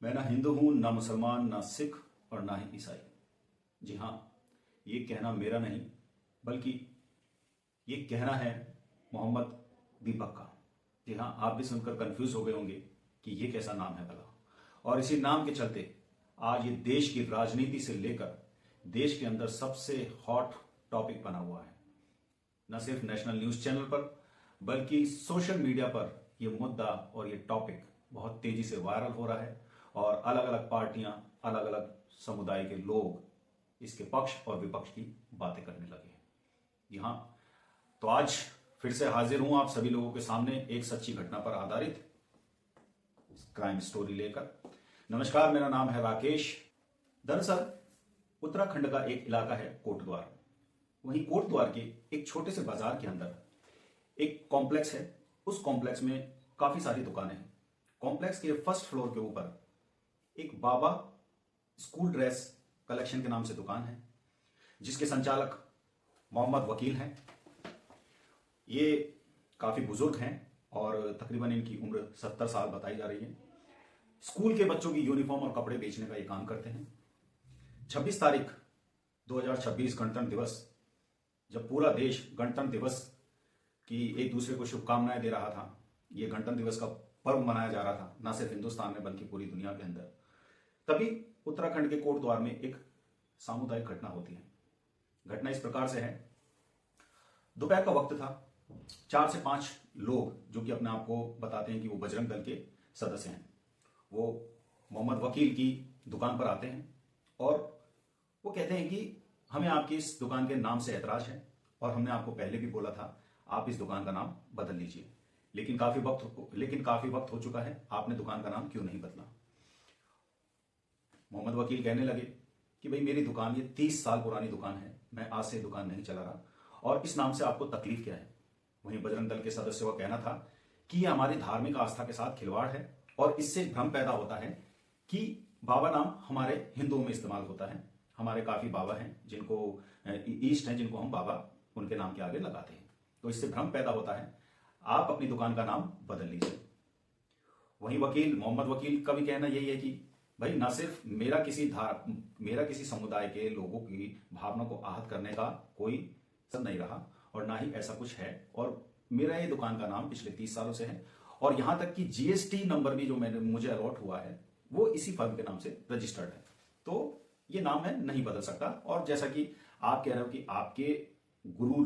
मैं ना हिंदू हूं, ना मुसलमान, ना सिख और ना ही ईसाई। जी हाँ, ये कहना मेरा नहीं, बल्कि ये कहना है मोहम्मद दीपक का। जी हाँ, आप भी सुनकर कंफ्यूज हो गए होंगे कि ये कैसा नाम है भला। और इसी नाम के चलते आज ये देश की राजनीति से लेकर देश के अंदर सबसे हॉट टॉपिक बना हुआ है। न सिर्फ नेशनल न्यूज चैनल पर, बल्कि सोशल मीडिया पर यह मुद्दा और ये टॉपिक बहुत तेजी से वायरल हो रहा है और अलग अलग पार्टियां, अलग अलग समुदाय के लोग इसके पक्ष और विपक्ष की बातें करने लगे हैं। जी हाँ, तो आज फिर से हाजिर हूं आप सभी लोगों के सामने एक सच्ची घटना पर आधारित क्राइम स्टोरी लेकर। नमस्कार, मेरा नाम है राकेश। दरअसल उत्तराखंड का एक इलाका है कोटद्वार। वहीं कोटद्वार के एक छोटे से बाजार के अंदर एक कॉम्प्लेक्स है। उस कॉम्प्लेक्स में काफी सारी दुकानें हैं। कॉम्प्लेक्स के फर्स्ट फ्लोर के ऊपर एक बाबा स्कूल ड्रेस कलेक्शन के नाम से दुकान है, जिसके संचालक मोहम्मद वकील हैं। ये काफी बुजुर्ग हैं और तकरीबन इनकी उम्र 70 साल बताई जा रही है। स्कूल के बच्चों की यूनिफॉर्म और कपड़े बेचने का ये काम करते हैं। 26 तारीख 2026 गणतंत्र दिवस, जब पूरा देश गणतंत्र दिवस की एक दूसरे को शुभकामनाएं दे रहा था, ये गणतंत्र दिवस का पर्व मनाया जा रहा था, न सिर्फ हिंदुस्तान में बल्कि पूरी दुनिया के अंदर, तभी उत्तराखंड के कोटद्वार में एक सामुदायिक घटना होती है। घटना इस प्रकार से है। दोपहर का वक्त था। 4 से 5 लोग जो कि अपने आप को बताते हैं कि वो बजरंग दल के सदस्य हैं, वो मोहम्मद वकील की दुकान पर आते हैं और वो कहते हैं कि हमें आपकी इस दुकान के नाम से ऐतराज है और हमने आपको पहले भी बोला था आप इस दुकान का नाम बदल लीजिए, लेकिन काफी वक्त हो चुका है, आपने दुकान का नाम क्यों नहीं बदला। मोहम्मद वकील कहने लगे कि भाई मेरी दुकान ये 30 साल पुरानी दुकान है, मैं आज से दुकान नहीं चला रहा और इस नाम से आपको तकलीफ क्या है। वहीं बजरंग दल के सदस्यों का कहना था कि यह हमारी धार्मिक आस्था के साथ खिलवाड़ है और इससे भ्रम पैदा होता है कि बाबा नाम हमारे हिंदुओं में इस्तेमाल होता है। हमारे काफी बाबा हैं जिनको ईस्ट हैं, जिनको हम बाबा उनके नाम के आगे लगाते हैं, तो इससे भ्रम पैदा होता है, आप अपनी दुकान का नाम बदल लीजिए। वहीं मोहम्मद वकील का भी कहना यही है कि भाई ना सिर्फ मेरा किसी समुदाय के लोगों की भावना को आहत करने का कोई सब नहीं रहा और ना ही ऐसा कुछ है, और मेरा ये दुकान का नाम पिछले 30 सालों से है और यहां तक कि जीएसटी नंबर भी जो मुझे अलॉट हुआ है वो इसी फर्म के नाम से रजिस्टर्ड है, तो ये नाम मैं नहीं बदल सकता। और जैसा कि आप कह रहे हो कि आपके गुरु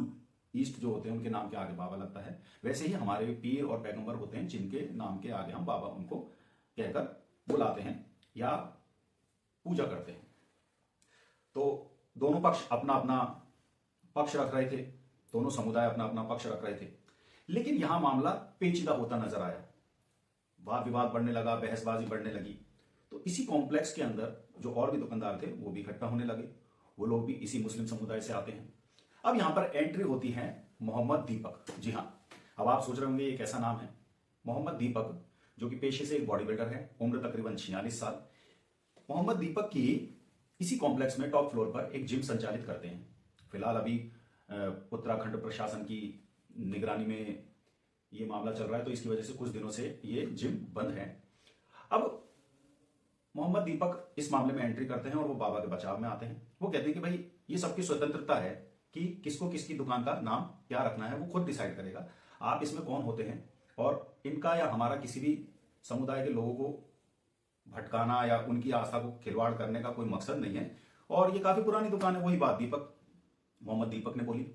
ईस्ट जो होते हैं उनके नाम के आगे बाबा लगता है, वैसे ही हमारे पीर और पैगंबर होते हैं जिनके नाम के आगे हम बाबा उनको कहकर बुलाते हैं या पूजा करते हैं। तो दोनों पक्ष अपना अपना पक्ष रख रहे थे, दोनों समुदाय अपना अपना पक्ष रख रहे थे, लेकिन यहां मामला पेचीदा होता नजर आया। वाद विवाद बढ़ने लगा, बहसबाजी बढ़ने लगी। तो इसी कॉम्प्लेक्स के अंदर जो और भी दुकानदार थे वो भी इकट्ठा होने लगे। वो लोग भी इसी मुस्लिम समुदाय से आते हैं। अब यहां पर एंट्री होती है मोहम्मद दीपक। जी हां, अब आप सोच रहे होंगे ये कैसा नाम है। मोहम्मद दीपक जो कि पेशे से एक बॉडी बिल्डर है, उम्र तकरीबन 46 साल। मोहम्मद दीपक की इसी कॉम्प्लेक्स में टॉप फ्लोर पर एक जिम संचालित करते हैं। फिलहाल अभी उत्तराखंड प्रशासन की निगरानी में ये मामला चल रहा है, तो इसकी वजह से कुछ दिनों से ये जिम बंद है। अब मोहम्मद दीपक इस मामले में एंट्री करते हैं और वो बाबा के बचाव में आते हैं। वो कहते हैं कि भाई ये सबकी स्वतंत्रता है कि किसको किसकी दुकान का नाम क्या रखना है, वो खुद डिसाइड करेगा। आप इसमें कौन होते हैं और इनका या हमारा किसी भी समुदाय के लोगों को भटकाना या उनकी आस्था को खिलवाड़ करने का कोई मकसद नहीं है, और ये काफी पुरानी दुकान है। वही बात मोहम्मद दीपक ने बोली।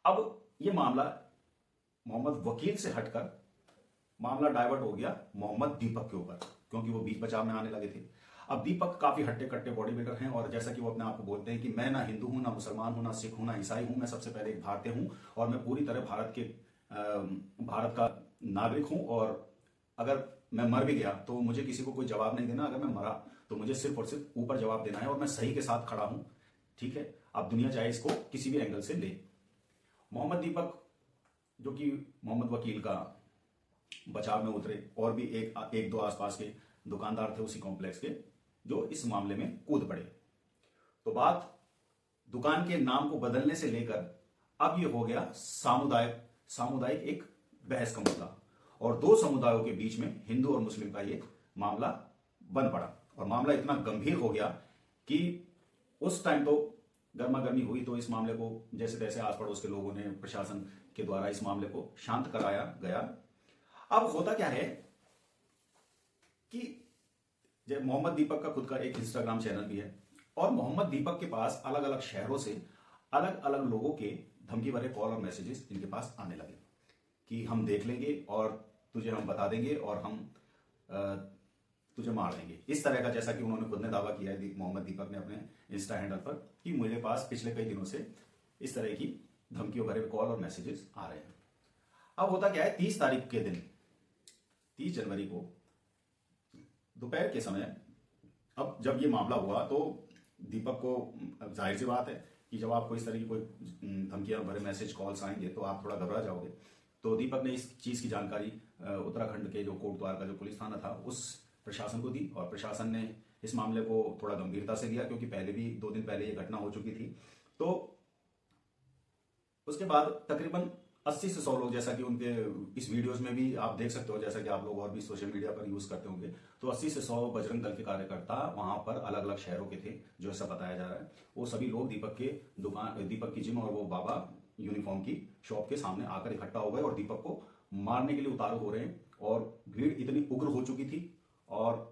अब ये मामला मोहम्मद वकील से हटकर मामला डाइवर्ट हो गया मोहम्मद दीपक के ऊपर, क्योंकि वो बीच बचाव में आने लगे थे। अब दीपक काफी हट्टे कट्टे बॉडी बिल्डर हैं और जैसा कि वो अपने आप को बोलते हैं कि मैं ना हिंदू हूं, ना मुसलमान हूं, ना सिख हूं, ना ईसाई हूं, मैं सबसे पहले एक भारतीय हूं और मैं पूरी तरह भारत का नागरिक हूं, और अगर मैं मर भी गया तो मुझे किसी को कोई जवाब नहीं देना। अगर मैं मरा तो मुझे सिर्फ और सिर्फ ऊपर जवाब देना है और मैं सही के साथ खड़ा हूं। ठीक है, अब दुनिया चाहे इसको किसी भी एंगल से ले। मोहम्मद दीपक जो कि मोहम्मद वकील का बचाव में उतरे, और भी एक दो आसपास के दुकानदार थे उसी कॉम्प्लेक्स के जो इस मामले में कूद पड़े। तो बात दुकान के नाम को बदलने से लेकर अब ये हो गया सामुदायिक एक बहस का मुद्दा, और दो समुदायों के बीच में हिंदू और मुस्लिम का ये मामला बन पड़ा और मामला इतना गंभीर हो गया कि उस टाइम तो गर्मा गर्मी हुई, तो इस मामले को जैसे तैसे आस पड़ोस के लोगों ने, प्रशासन के द्वारा इस मामले को शांत कराया गया। अब होता क्या है कि जब मोहम्मद दीपक का खुद का एक इंस्टाग्राम चैनल भी है और मोहम्मद दीपक के पास अलग अलग शहरों से अलग अलग लोगों के धमकी भरे कॉल और मैसेजेस इनके पास आने लगे कि हम देख लेंगे और तुझे हम बता देंगे और हम तुझे मार देंगे। इस तरह का, जैसा कि उन्होंने खुद ने दावा किया है मोहम्मद दीपक ने अपने इंस्टा हैंडल पर, कि मेरे पास पिछले कई दिनों से इस तरह की धमकियों भरे कॉल और मैसेजेस आ रहे हैं। अब होता क्या है, 30 तारीख के दिन, 30 जनवरी को दोपहर के समय, अब जब ये मामला हुआ तो दीपक को जाहिर सी बात है कि जब आपको इस तरह की कोई धमकियां भरे मैसेज कॉल्स आएंगे तो आप थोड़ा घबरा जाओगे। तो दीपक ने इस चीज की जानकारी उत्तराखंड के जो कोटद्वार का जो पुलिस थाना था उस प्रशासन को दी और प्रशासन ने इस मामले को थोड़ा गंभीरता से लिया, क्योंकि पहले भी 2 दिन पहले ये घटना हो चुकी थी। तो उसके बाद तकरीबन 80 से 100 लोग, जैसा कि उनके इस वीडियोस में भी आप देख सकते हो, जैसा कि आप लोग और भी सोशल मीडिया पर यूज करते होंगे, तो 80 से 100 बजरंग दल के कार्यकर्ता वहां पर अलग अलग शहरों के थे, जो ऐसा बताया जा रहा है। वो सभी लोग दीपक के दुकान, दीपक की जिम और वो बाबा यूनिफॉर्म की शॉप के सामने आकर इकट्ठा हो गए और दीपक को मारने के लिए उतारू हो रहे हैं। और भीड़ इतनी उग्र हो चुकी थी और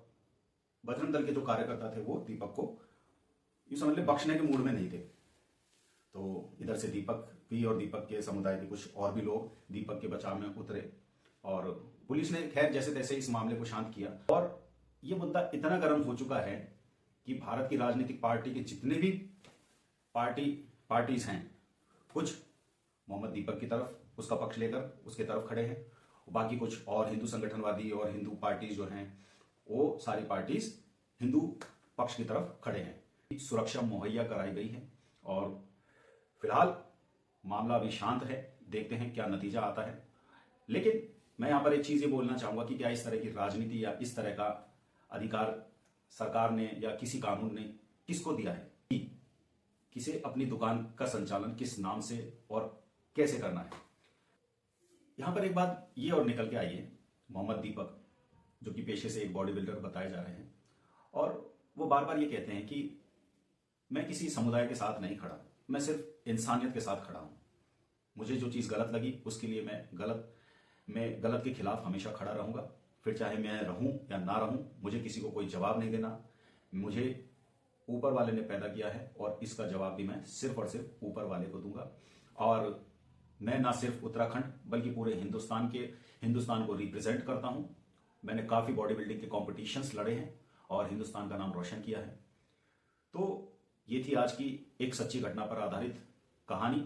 बजरंग दल के जो कार्यकर्ता थे वो दीपक को ये समझ ले बख्शने के मूड में नहीं थे। तो इधर से दीपक भी और दीपक के समुदाय के कुछ और भी लोग दीपक के बचाव में उतरे और पुलिस ने खैर जैसे तैसे इस मामले को शांत किया। और ये मुद्दा इतना गर्म हो चुका है कि भारत की राजनीतिक पार्टी के जितने भी पार्टीज हैं, कुछ मोहम्मद दीपक की तरफ, उसका पक्ष लेकर उसके तरफ खड़े हैं, बाकी कुछ और हिंदू संगठनवादी और हिंदू पार्टीज जो हैं वो सारी पार्टीज हिंदू पक्ष की तरफ खड़े हैं। सुरक्षा मुहैया कराई गई है और फिलहाल मामला अभी शांत है, देखते हैं क्या नतीजा आता है। लेकिन मैं यहां पर एक चीज ये बोलना चाहूंगा कि क्या इस तरह की राजनीति या इस तरह का अधिकार सरकार ने या किसी कानून ने किसको दिया है कि किसे अपनी दुकान का संचालन किस नाम से और कैसे करना है। यहां पर एक बात ये और निकल के आई है, मोहम्मद दीपक जो कि पेशे से एक बॉडी बिल्डर बताए जा रहे हैं और वो बार बार ये कहते हैं कि मैं किसी समुदाय के साथ नहीं खड़ा, मैं सिर्फ इंसानियत के साथ खड़ा हूं। मुझे जो चीज गलत लगी उसके लिए मैं गलत के खिलाफ हमेशा खड़ा रहूंगा, फिर चाहे मैं रहूं या ना रहूं, मुझे किसी को कोई जवाब नहीं देना। मुझे ऊपर वाले ने पैदा किया है और इसका जवाब भी मैं सिर्फ और सिर्फ ऊपर वाले को दूंगा। और मैं ना सिर्फ उत्तराखंड बल्कि पूरे हिंदुस्तान को रिप्रेजेंट करता हूं। मैंने काफी बॉडी बिल्डिंग के कॉम्पिटिशन्स लड़े हैं और हिंदुस्तान का नाम रोशन किया है। तो ये थी आज की एक सच्ची घटना पर आधारित कहानी।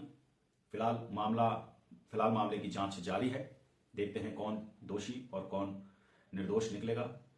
फिलहाल मामले की जांच जारी है, देखते हैं कौन दोषी और कौन निर्दोष निकलेगा।